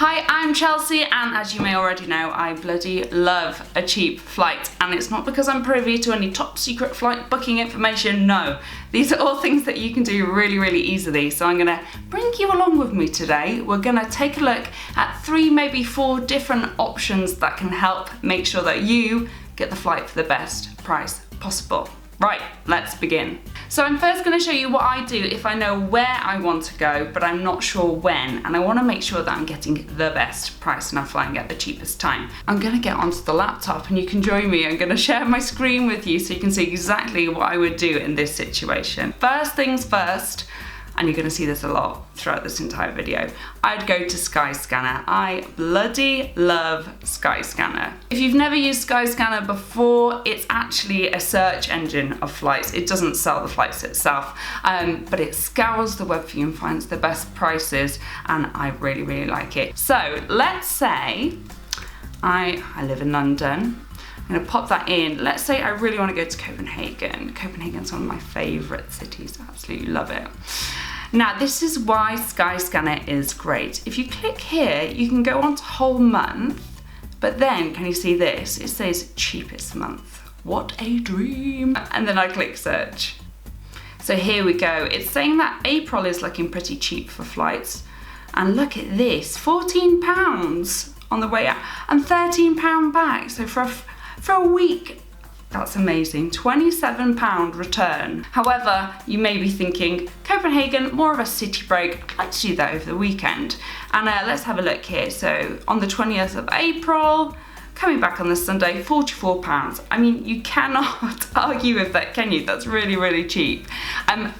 Hi, I'm Chelsea, and as you may already know, I bloody love a cheap flight, and it's not because I'm privy to any top secret flight booking information, no. These are all things that you can do really easily, so I'm gonna bring you along with me today. We're gonna take a look at 3, maybe 4 different options that can help make sure that you get the flight for the best price possible. Right, let's begin. So I'm first going to show you what I do if I know where I want to go, but I'm not sure when, and I want to make sure that I'm getting the best price and I'm flying at the cheapest time. I'm going to get onto the laptop and you can join me. I'm going to share my screen with you so you can see exactly what I would do in this situation. First things first, and you're going to see this a lot throughout this entire video, I'd go to Skyscanner. I bloody love Skyscanner. If you've never used Skyscanner before, it's actually a search engine of flights. It doesn't sell the flights itself, but it scours the web for you and finds the best prices, and I really like it. So let's say I live in London. I'm going to pop that in. Let's say I really want to go to Copenhagen. Copenhagen's one of my favourite cities. I absolutely love it. Now, this is why Skyscanner is great. If you click here, you can go on to whole month, but then, can you see this? It says cheapest month. What a dream. And then I click search. So here we go. It's saying that April is looking pretty cheap for flights. And look at this, £14 on the way out and £13 back. So for a week, that's amazing. £27 return. However, you may be thinking, Copenhagen, more of a city break. I'd like to do that over the weekend. And let's have a look here. So on the 20th of April, coming back on the Sunday, £44. I mean, you cannot argue with that, can you? That's really cheap.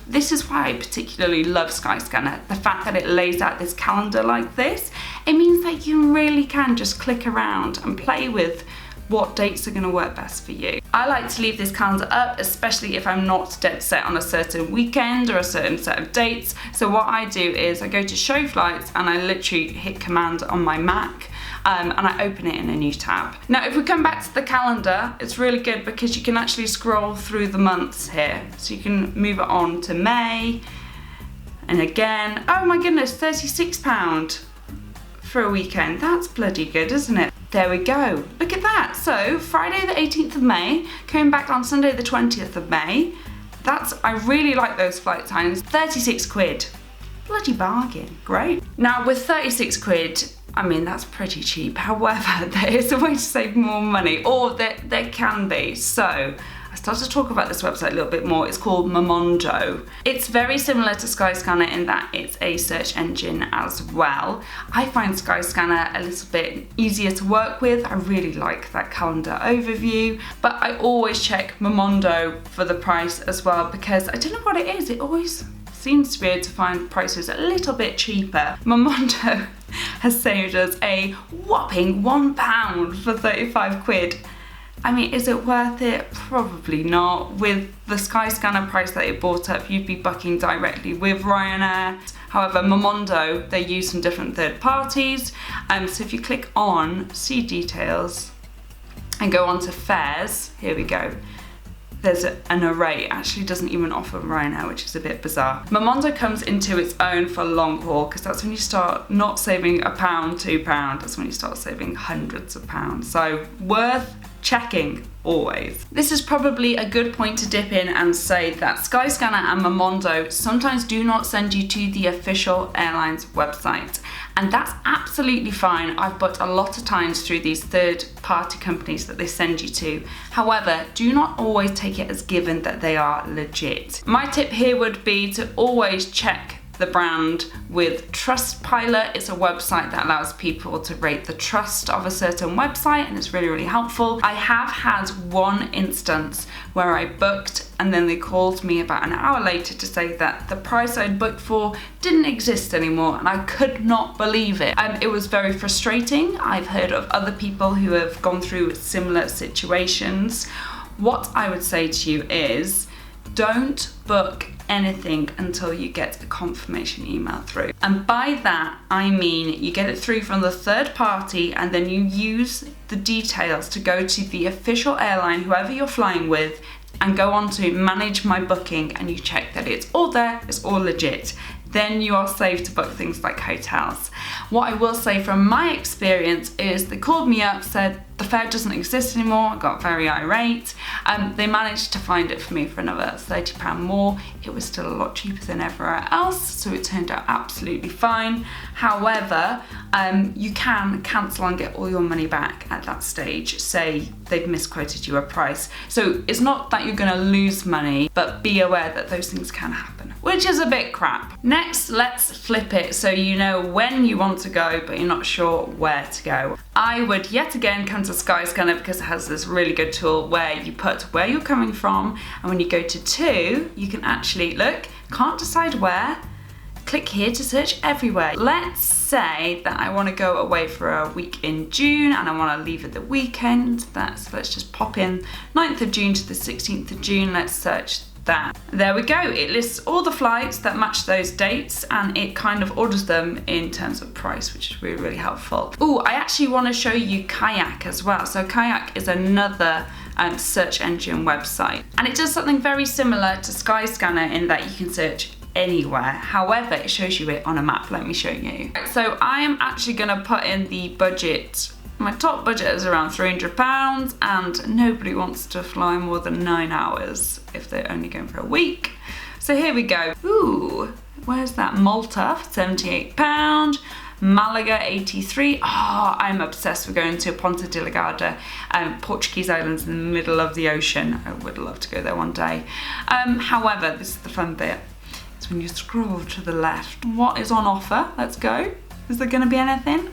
This is why I particularly love Skyscanner. The fact that it lays out this calendar like this, it means that you really can just click around and play with what dates are going to work best for you. I like to leave this calendar up, especially if I'm not dead set on a certain weekend or a certain set of dates. So what I do is I go to show flights and I literally hit command on my Mac and I open it in a new tab. Now if we come back to the calendar, it's really good because you can actually scroll through the months here. So you can move it on to May, and again, oh my goodness, £36 for a weekend. That's bloody good, isn't it? There we go. Look at that. So Friday the 18th of May, coming back on Sunday the 20th of May. I really like those flight times. 36 quid. Bloody bargain. Great. Now with 36 quid, I mean, that's pretty cheap. However, there is a way to save more money, or there can be. So I started to talk about this website a little bit more. It's called Momondo. It's very similar to Skyscanner in that it's a search engine as well. I find Skyscanner a little bit easier to work with. I really like that calendar overview, but I always check Momondo for the price as well, because I don't know what it is. It always seems to be able to find prices a little bit cheaper. Momondo has saved us a whopping £1 for 35 quid. I mean, is it worth it? Probably not. With the Skyscanner price that it brought up, you'd be booking directly with Ryanair. However, Momondo, they use some different third parties. So if you click on see details and go on to fares, here we go. There's an array. It actually doesn't even offer Ryanair, which is a bit bizarre. Momondo comes into its own for long haul, because that's when you start not saving £1, £2, that's when you start saving hundreds of pounds. So worth checking always. This is probably a good point to dip in and say that Skyscanner and Momondo sometimes do not send you to the official airline's website. And that's absolutely fine. I've booked a lot of times through these third-party companies that they send you to. However, do not always take it as given that they are legit. My tip here would be to always check the brand with Trustpilot. It's a website that allows people to rate the trust of a certain website, and it's really helpful. I have had one instance where I booked and then they called me about an hour later to say that the price I'd booked for didn't exist anymore, and I could not believe it. It was very frustrating. I've heard of other people who have gone through similar situations. What I would say to you is, don't book anything until you get a confirmation email through. And by that, I mean you get it through from the third party, and then you use the details to go to the official airline, whoever you're flying with, and go on to manage my booking, and you check that it's all there, it's all legit. then you are safe to book things like hotels. What I will say from my experience is they called me up, said the fare doesn't exist anymore. I got very irate. They managed to find it for me for another £30 more. It was still a lot cheaper than everywhere else, so it turned out absolutely fine. However, you can cancel and get all your money back at that stage. Say they've misquoted you a price. So it's not that you're going to lose money, but be aware that those things can happen, which is a bit crap. Next, let's flip it so you know when you want to go, but you're not sure where to go. I would yet again come to Skyscanner because it has this really good tool where you put where you're coming from, and when you go to, you can actually look, can't decide where, click here to search everywhere. Let's say that I want to go away for a week in June and I want to leave at the weekend. Let's just pop in 9th of June to the 16th of June. Let's search that. There we go. It lists all the flights that match those dates and it kind of orders them in terms of price, which is really, really helpful. Oh, I actually want to show you Kayak as well. So Kayak is another search engine website, and it does something very similar to Skyscanner in that you can search anywhere. However, it shows you it on a map. Let me show you. So I am actually going to put in the budget. My top budget is around £300 and nobody wants to fly more than 9 hours if they're only going for a week. So here we go. Ooh, where's that? Malta for £78. Malaga 83. Oh, I'm obsessed with going to Ponta Delgada, Portuguese islands in the middle of the ocean. I would love to go there one day. However, this is the fun bit. It's when you scroll to the left. What is on offer? Let's go. Is there going to be anything?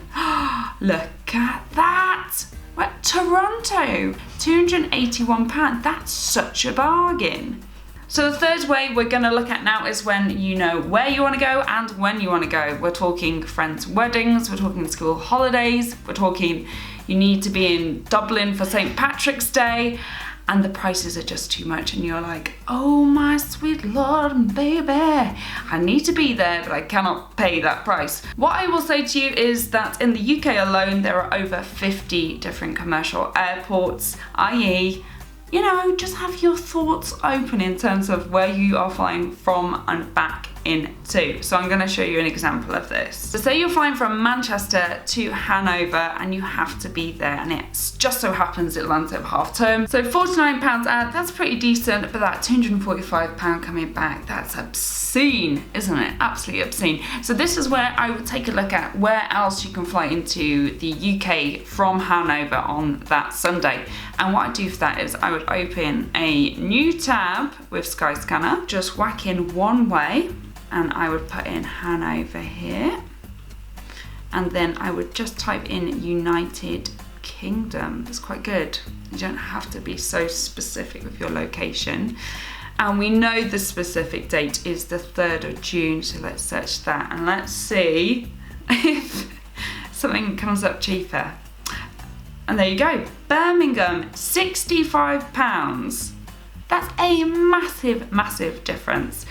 Look at that! We're at Toronto, £281. That's such a bargain. So the third way we're going to look at now is when you know where you want to go and when you want to go. We're talking friends' weddings, we're talking school holidays, we're talking you need to be in Dublin for St. Patrick's Day, and the prices are just too much and you're like, oh my sweet lord and baby, I need to be there but I cannot pay that price. What I will say to you is that in the UK alone there are over 50 different commercial airports, i.e. you know, just have your thoughts open in terms of where you are flying from and back into. So I'm going to show you an example of this. So say you're flying from Manchester to Hanover and you have to be there, and it just so happens it lands over half term. So £49 out, that's pretty decent, but that £245 coming back, that's obscene, isn't it? Absolutely obscene. So this is where I would take a look at where else you can fly into the UK from Hanover on that Sunday. And what I do for that is I would open a new tab with Skyscanner, just whack in one way, and I would put in Hanover here, and then I would just type in United Kingdom. That's quite good. You don't have to be so specific with your location. And we know the specific date is the 3rd of June, so let's search that and let's see if something comes up cheaper. And there you go, Birmingham, £65. That's a massive, massive difference.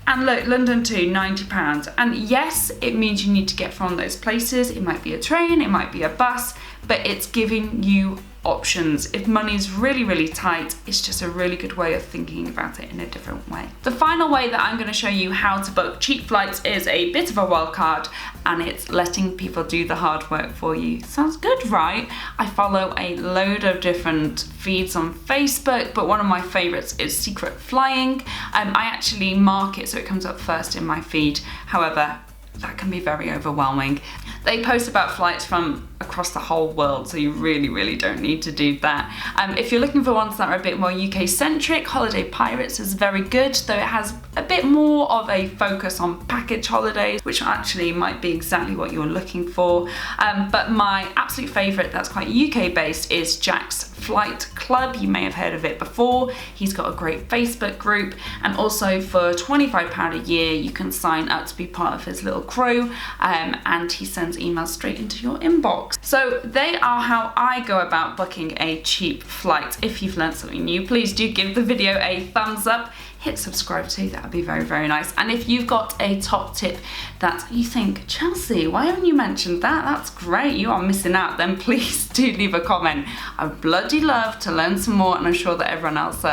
And look, London too, £90. And yes, it means you need to get from those places. It might be a train, it might be a bus, but it's giving you options. If money's really, really tight, it's just a really good way of thinking about it in a different way. The final way that I'm going to show you how to book cheap flights is a bit of a wild card, and it's letting people do the hard work for you. Sounds good, right? I follow a load of different feeds on Facebook, but one of my favorites is Secret Flying. I actually mark it so it comes up first in my feed. However, that can be very overwhelming. They post about flights from across the whole world, so you really, really don't need to do that. If you're looking for ones that are a bit more UK centric, Holiday Pirates is very good, though it has a bit more of a focus on package holidays, which actually might be exactly what you're looking for. But my absolute favourite that's quite UK based is Jack's Flight Club. You may have heard of it before. He's got a great Facebook group, and also for £25 a year you can sign up to be part of his little crew, and he sends emails straight into your inbox. So they are how I go about booking a cheap flight. If you've learned something new, please do give the video a thumbs up, hit subscribe too, that would be very, very nice. And if you've got a top tip that you think, Chelsea, why haven't you mentioned that? That's great, you are missing out, then please do leave a comment. I would bloody love to learn some more, and I'm sure that everyone else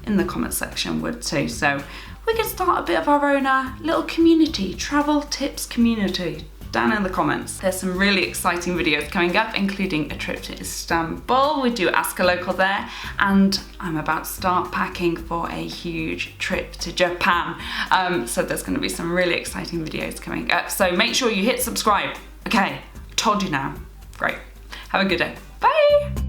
in the comment section would too. So we can start a bit of our own little community, travel tips community. Down in the comments. There's some really exciting videos coming up, including a trip to Istanbul. We do Ask a Local there, and I'm about to start packing for a huge trip to Japan. So there's going to be some really exciting videos coming up. So make sure you hit subscribe. Okay, told you now. Great. Have a good day. Bye.